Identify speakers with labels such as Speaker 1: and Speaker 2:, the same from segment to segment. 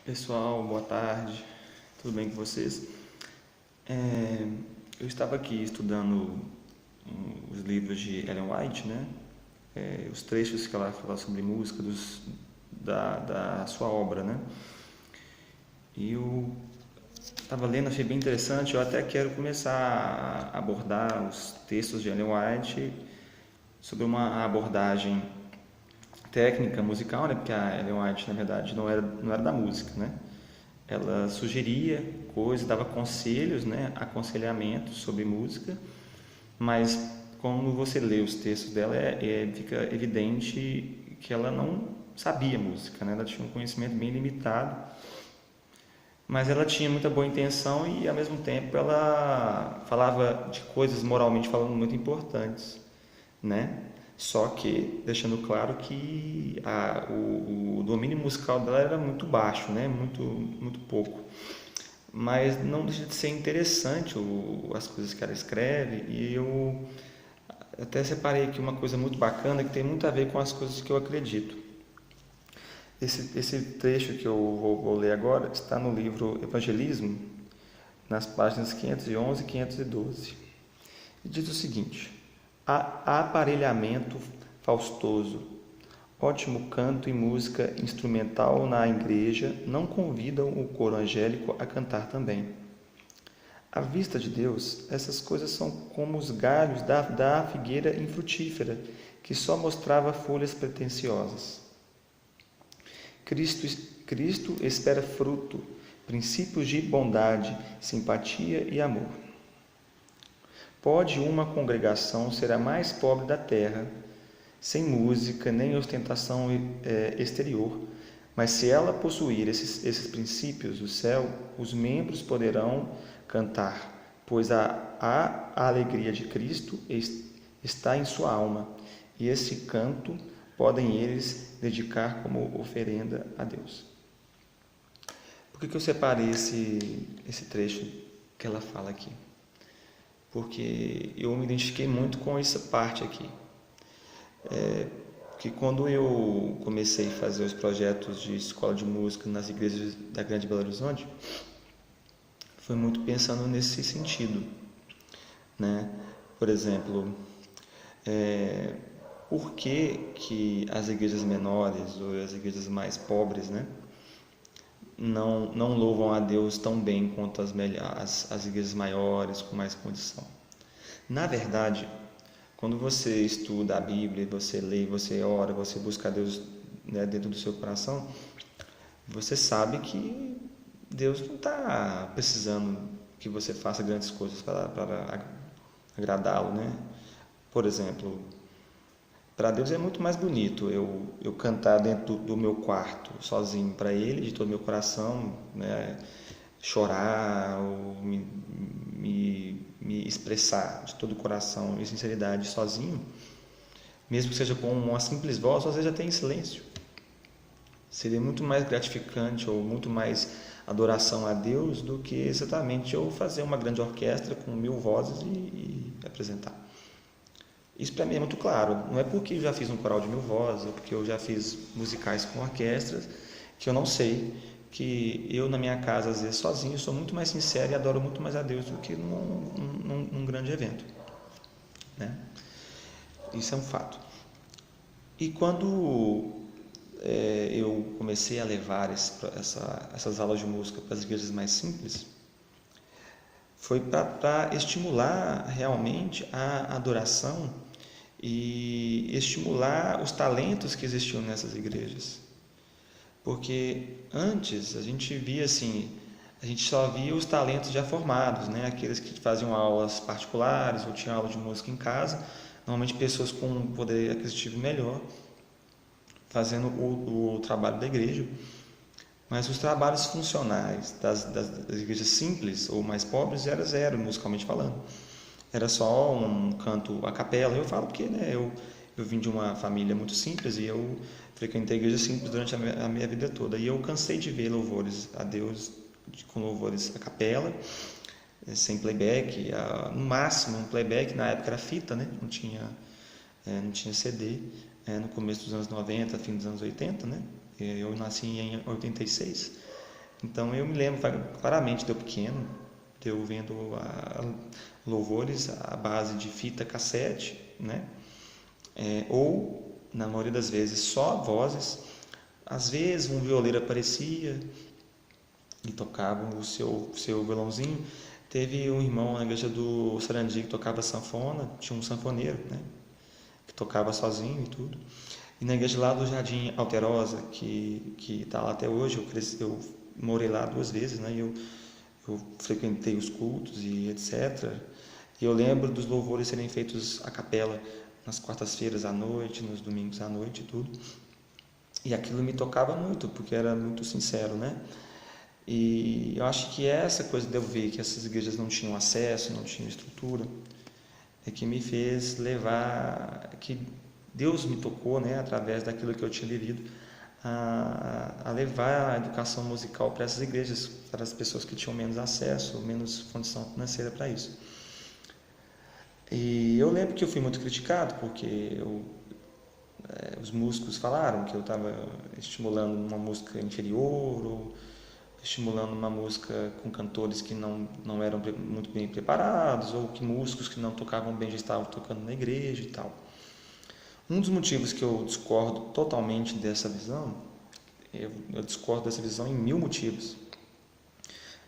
Speaker 1: Pessoal, boa tarde, tudo bem com vocês? Eu estava aqui estudando os livros de Ellen White, né? Os trechos que ela fala sobre música da sua obra, né? E eu estava lendo, achei bem interessante, eu até quero começar a abordar os textos de Ellen White sobre uma abordagem técnica musical, né? Porque a Ellen White, na verdade, não era da música, né? Ela sugeria coisas, dava conselhos, né, aconselhamentos sobre música, mas quando você lê os textos dela, fica evidente que ela não sabia música, né? Ela tinha um conhecimento bem limitado, mas ela tinha muita boa intenção e, ao mesmo tempo, ela falava de coisas moralmente falando muito importantes, né? Só que deixando claro que o domínio musical dela era muito baixo, né? Muito pouco. Mas não deixa de ser interessante as coisas que ela escreve, e eu até separei aqui uma coisa muito bacana que tem muito a ver com as coisas que eu acredito. Esse trecho que eu vou ler agora está no livro Evangelismo, nas páginas 511 e 512. E diz o seguinte: aparelhamento faustoso, ótimo canto e música instrumental na igreja não convidam o coro angélico a cantar também. À vista de Deus, essas coisas são como os galhos da figueira infrutífera, que só mostrava folhas pretensiosas. Cristo, Cristo espera fruto, princípios de bondade, simpatia e amor. Pode uma congregação ser a mais pobre da terra, sem música nem ostentação exterior, mas se ela possuir esses princípios do céu, os membros poderão cantar, pois a alegria de Cristo está em sua alma, e esse canto podem eles dedicar como oferenda a Deus. Por que eu separei esse trecho que ela fala aqui? Porque eu me identifiquei muito com essa parte aqui. Que quando eu comecei a fazer os projetos de escola de música nas igrejas da Grande Belo Horizonte, foi muito pensando nesse sentido, né? Por exemplo, por que as igrejas menores ou as igrejas mais pobres, né, não louvam a Deus tão bem quanto as igrejas maiores com mais condição? Na verdade, quando você estuda a Bíblia, você lê, você ora, você busca a Deus, né, dentro do seu coração, você sabe que Deus não está precisando que você faça grandes coisas para agradá-lo, né? Por exemplo, para Deus é muito mais bonito eu cantar dentro do meu quarto, sozinho, para Ele, de todo o meu coração, né? Chorar, ou me expressar de todo o coração e sinceridade sozinho, mesmo que seja com uma simples voz, ou seja, até em silêncio. Seria muito mais gratificante ou muito mais adoração a Deus do que exatamente eu fazer uma grande orquestra com 1000 vozes e apresentar. Isso para mim é muito claro. Não é porque eu já fiz um coral de 1000 vozes ou porque eu já fiz musicais com orquestras que eu não sei que eu na minha casa, às vezes sozinho, sou muito mais sincero e adoro muito mais a Deus do que num grande evento, né? Isso é um fato. E quando eu comecei a levar essas aulas de música para as igrejas mais simples, foi para estimular realmente a adoração e estimular os talentos que existiam nessas igrejas. Porque antes a gente via assim, a gente só via os talentos já formados, né? Aqueles que faziam aulas particulares ou tinham aula de música em casa, normalmente pessoas com um poder aquisitivo melhor, fazendo o trabalho da igreja. Mas os trabalhos funcionais das igrejas simples ou mais pobres era zero, musicalmente falando. Era só um canto a capela. Eu falo porque, né, eu vim de uma família muito simples e eu frequentei a igreja simples durante a minha vida toda. E eu cansei de ver louvores a Deus com louvores a capela, sem playback, no máximo um playback, na época era fita, né? Não tinha CD, no começo dos anos 90, fim dos anos 80, né? Eu nasci em 86. Então eu me lembro claramente de eu pequeno, de eu vendo louvores à base de fita cassete, né? Ou, na maioria das vezes, só vozes. Às vezes um violeiro aparecia e tocava o seu violãozinho. Teve um irmão na igreja do Sarandi que tocava sanfona, tinha um sanfoneiro, né? Que tocava sozinho e tudo. E na igreja lá do Jardim Alterosa, que está lá até hoje, eu morei lá 2 vezes, né? Eu frequentei os cultos e etc. E eu lembro dos louvores serem feitos a capela nas quartas-feiras à noite, nos domingos à noite e tudo. E aquilo me tocava muito, porque era muito sincero, né? E eu acho que essa coisa de eu ver que essas igrejas não tinham acesso, não tinham estrutura, é que me fez levar, que Deus me tocou, né, através daquilo que eu tinha vivido, a levar a educação musical para essas igrejas, para as pessoas que tinham menos acesso, menos condição financeira para isso. E eu lembro que eu fui muito criticado, porque os músicos falaram que eu estava estimulando uma música inferior, ou estimulando uma música com cantores que não eram muito bem preparados, ou que músicos que não tocavam bem já estavam tocando na igreja e tal. Um dos motivos que eu discordo totalmente dessa visão, eu discordo dessa visão em 1000 motivos,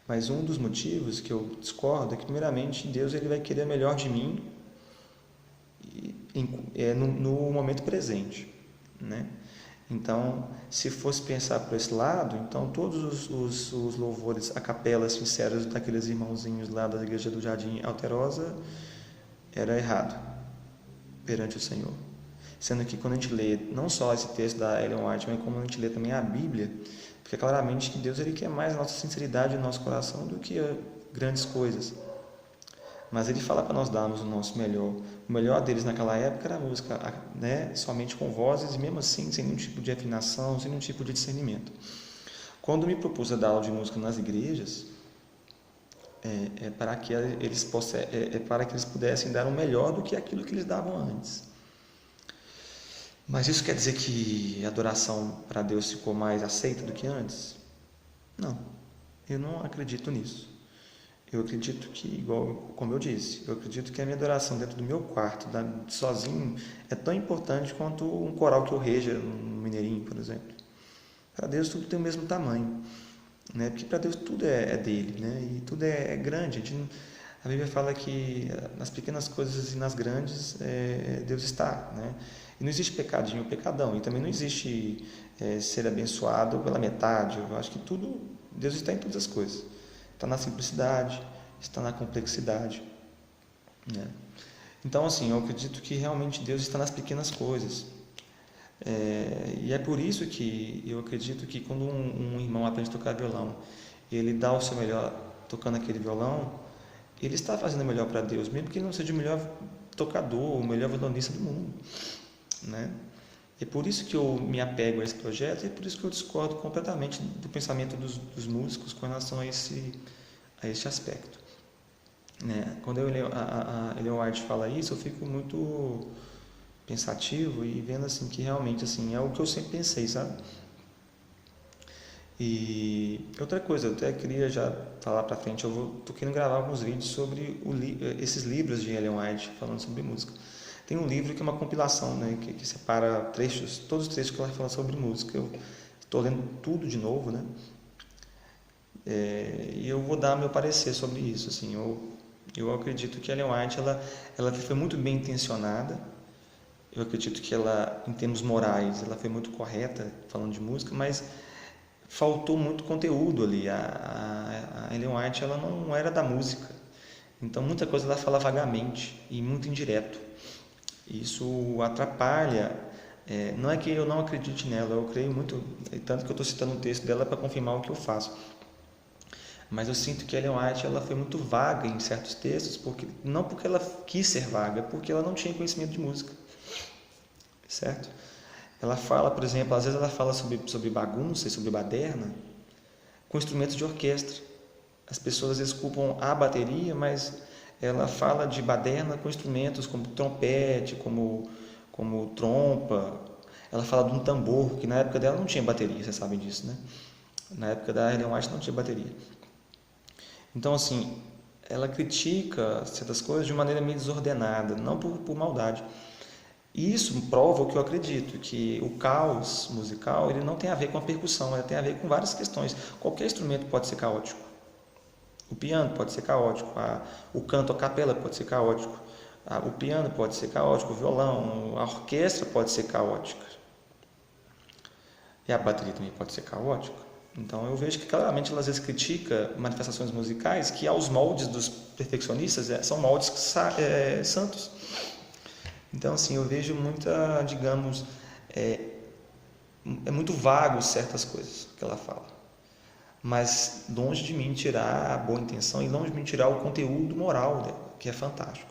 Speaker 1: mas um dos motivos que eu discordo é que, primeiramente, Deus ele vai querer o melhor de mim no momento presente, né? Então, se fosse pensar por esse lado, então todos os louvores a capela sinceros daqueles irmãozinhos lá da igreja do Jardim Alterosa era errado perante o Senhor. Sendo que quando a gente lê não só esse texto da Ellen White, mas como a gente lê também a Bíblia, fica claramente que Deus ele quer mais a nossa sinceridade no nosso coração do que grandes coisas. Mas ele fala para nós darmos o nosso melhor. O melhor deles naquela época era a música, né? Somente com vozes, e mesmo assim, sem nenhum tipo de afinação, sem nenhum tipo de discernimento. Quando me propus a dar aula de música nas igrejas, para que eles pudessem dar o melhor do que aquilo que eles davam antes. Mas isso quer dizer que a adoração para Deus ficou mais aceita do que antes? Não, eu não acredito nisso. Eu acredito que, como eu disse, eu acredito que a minha adoração dentro do meu quarto, sozinho, é tão importante quanto um coral que eu reja no Mineirinho, por exemplo. Para Deus tudo tem o mesmo tamanho, né? Porque para Deus tudo é dele, né? E tudo é grande. A Bíblia fala que nas pequenas coisas e nas grandes Deus está, né? E não existe pecadinho ou pecadão, e também não existe ser abençoado pela metade. Eu acho que Deus está em todas as coisas. Está na simplicidade, está na complexidade, né? Então, assim, eu acredito que realmente Deus está nas pequenas coisas. E é por isso que eu acredito que quando um irmão aprende a tocar violão, ele dá o seu melhor tocando aquele violão, ele está fazendo o melhor para Deus, mesmo que ele não seja o melhor tocador, o melhor violonista do mundo, né? É por isso que eu me apego a esse projeto, e é por isso que eu discordo completamente do pensamento dos músicos com relação a esse aspecto, né? Quando a Ellen White fala isso, eu fico muito pensativo e vendo assim que realmente assim é o que eu sempre pensei, sabe? E outra coisa, eu até queria já falar para frente, tô querendo gravar alguns vídeos sobre esses livros de Ellen White falando sobre música. Tem um livro que é uma compilação, né, que separa trechos, todos os trechos que ela fala sobre música. Eu estou lendo tudo de novo, né? E eu vou dar meu parecer sobre isso. Assim, eu acredito que a Ellen White ela foi muito bem intencionada. Eu acredito que ela, em termos morais, ela foi muito correta falando de música, mas faltou muito conteúdo ali. A Ellen White ela não era da música, então muita coisa ela fala vagamente e muito indireto. Isso atrapalha. Não é que eu não acredite nela, eu creio muito, tanto que eu estou citando um texto dela para confirmar o que eu faço. Mas eu sinto que a Ellen White ela foi muito vaga em certos textos, não porque ela quis ser vaga, porque ela não tinha conhecimento de música, certo? Ela fala, por exemplo, às vezes ela fala sobre bagunça e sobre baderna com instrumentos de orquestra. As pessoas às vezes culpam a bateria, mas ela fala de baderna com instrumentos como trompete, como trompa. Ela fala de um tambor, que na época dela não tinha bateria, vocês sabem disso, né? Na época da Ellen White não tinha bateria. Então, assim, ela critica certas coisas de maneira meio desordenada, não por maldade. E isso prova o que eu acredito, que o caos musical ele não tem a ver com a percussão, ele tem a ver com várias questões. Qualquer instrumento pode ser caótico. O piano pode ser caótico, o canto a capela pode ser caótico, o piano pode ser caótico, o violão, a orquestra pode ser caótica. E a bateria também pode ser caótica. Então eu vejo que claramente ela às vezes critica manifestações musicais que aos moldes dos perfeccionistas são moldes santos. Então assim, eu vejo muita, digamos, é muito vago certas coisas que ela fala. Mas longe de mim tirar a boa intenção e longe de mim tirar o conteúdo moral dela, que é fantástico.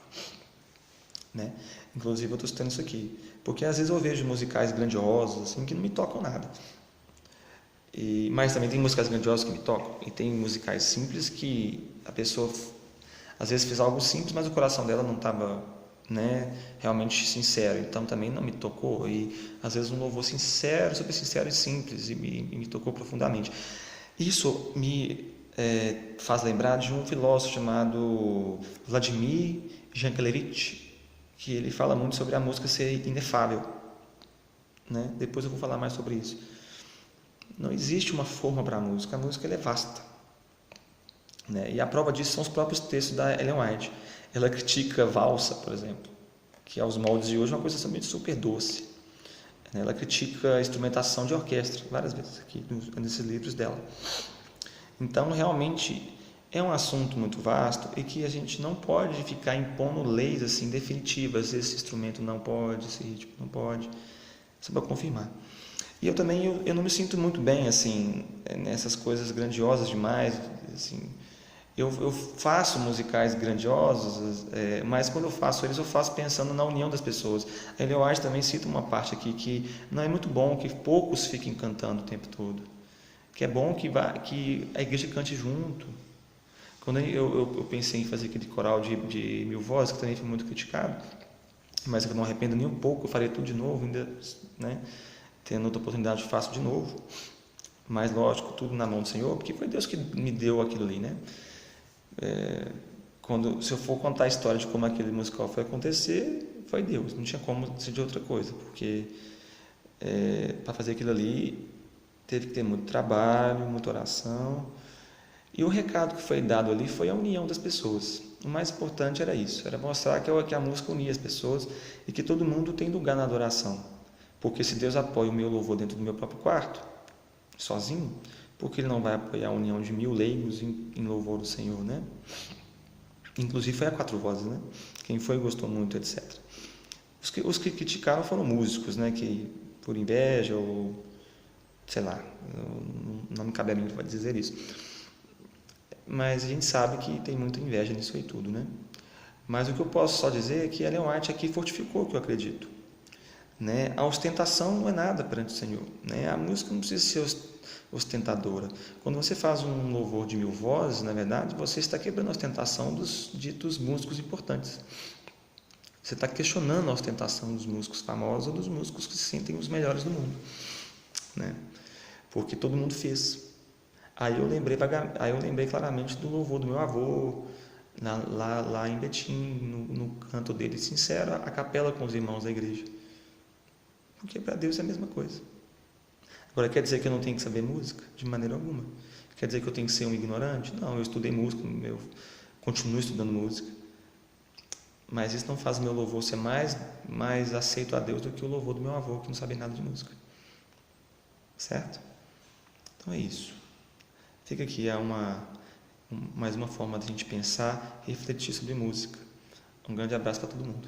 Speaker 1: Né? Inclusive eu estou citando isso aqui, porque às vezes eu vejo musicais grandiosos assim, que não me tocam nada. Mas também tem musicais grandiosos que me tocam, e tem musicais simples que a pessoa às vezes fez algo simples, mas o coração dela não estava, né, realmente sincero, então também não me tocou. E às vezes um louvor sincero, super sincero e simples, e me tocou profundamente. Isso me faz lembrar de um filósofo chamado Vladimir Jankelevich, que ele fala muito sobre a música ser inefável. Né? Depois eu vou falar mais sobre isso. Não existe uma forma para a música ela é vasta. Né? E a prova disso são os próprios textos da Ellen White. Ela critica valsa, por exemplo, que aos moldes de hoje é uma coisa também super doce. Ela critica a instrumentação de orquestra, várias vezes aqui nesses livros dela. Então, realmente, é um assunto muito vasto e que a gente não pode ficar impondo leis assim definitivas. Esse instrumento não pode, esse ritmo não pode, só para confirmar. E eu também eu não me sinto muito bem assim nessas coisas grandiosas demais. Assim, eu faço musicais grandiosos, mas quando eu faço eles, eu faço pensando na união das pessoas. A Ellen White também cita uma parte aqui que não é muito bom que poucos fiquem cantando o tempo todo. Que é bom que a igreja cante junto. Quando eu pensei em fazer aquele coral de 1000 vozes, que também foi muito criticado, mas eu não arrependo nem um pouco, eu farei tudo de novo, ainda, né? Tendo outra oportunidade, eu faço de novo. Mas, lógico, tudo na mão do Senhor, porque foi Deus que me deu aquilo ali, né? Se eu for contar a história de como aquele musical foi acontecer, foi Deus, não tinha como ser de outra coisa, porque para fazer aquilo ali teve que ter muito trabalho, muita oração, e o recado que foi dado ali foi a união das pessoas. O mais importante era isso, era mostrar que a música unia as pessoas e que todo mundo tem lugar na adoração, porque se Deus apoia o meu louvor dentro do meu próprio quarto, sozinho, porque Ele não vai apoiar a união de 1000 leigos em louvor do Senhor, né? Inclusive foi a 4 vozes, né? Quem foi gostou muito, etc. Os que criticaram foram músicos, né? Que por inveja ou sei lá, não me cabe a mim dizer isso. Mas a gente sabe que tem muita inveja nisso aí tudo, né? Mas o que eu posso só dizer é que a Ellen White aqui fortificou o que eu acredito. Né? A ostentação não é nada perante o Senhor. Né? A música não precisa ser ostentadora. Quando você faz um louvor de 1000 vozes, na verdade, você está quebrando a ostentação dos ditos músicos importantes. Você está questionando a ostentação dos músicos famosos ou dos músicos que se sentem os melhores do mundo. Né? Porque todo mundo fez. Aí eu lembrei claramente do louvor do meu avô, lá em Betim, no canto dele sincero, a capela com os irmãos da igreja. Porque para Deus é a mesma coisa. Agora, quer dizer que eu não tenho que saber música? De maneira alguma. Quer dizer que eu tenho que ser um ignorante? Não, eu estudei música, eu continuo estudando música. Mas isso não faz o meu louvor ser mais aceito a Deus do que o louvor do meu avô, que não sabe nada de música. Certo? Então é isso. Fica aqui mais uma forma de a gente pensar e refletir sobre música. Um grande abraço para todo mundo.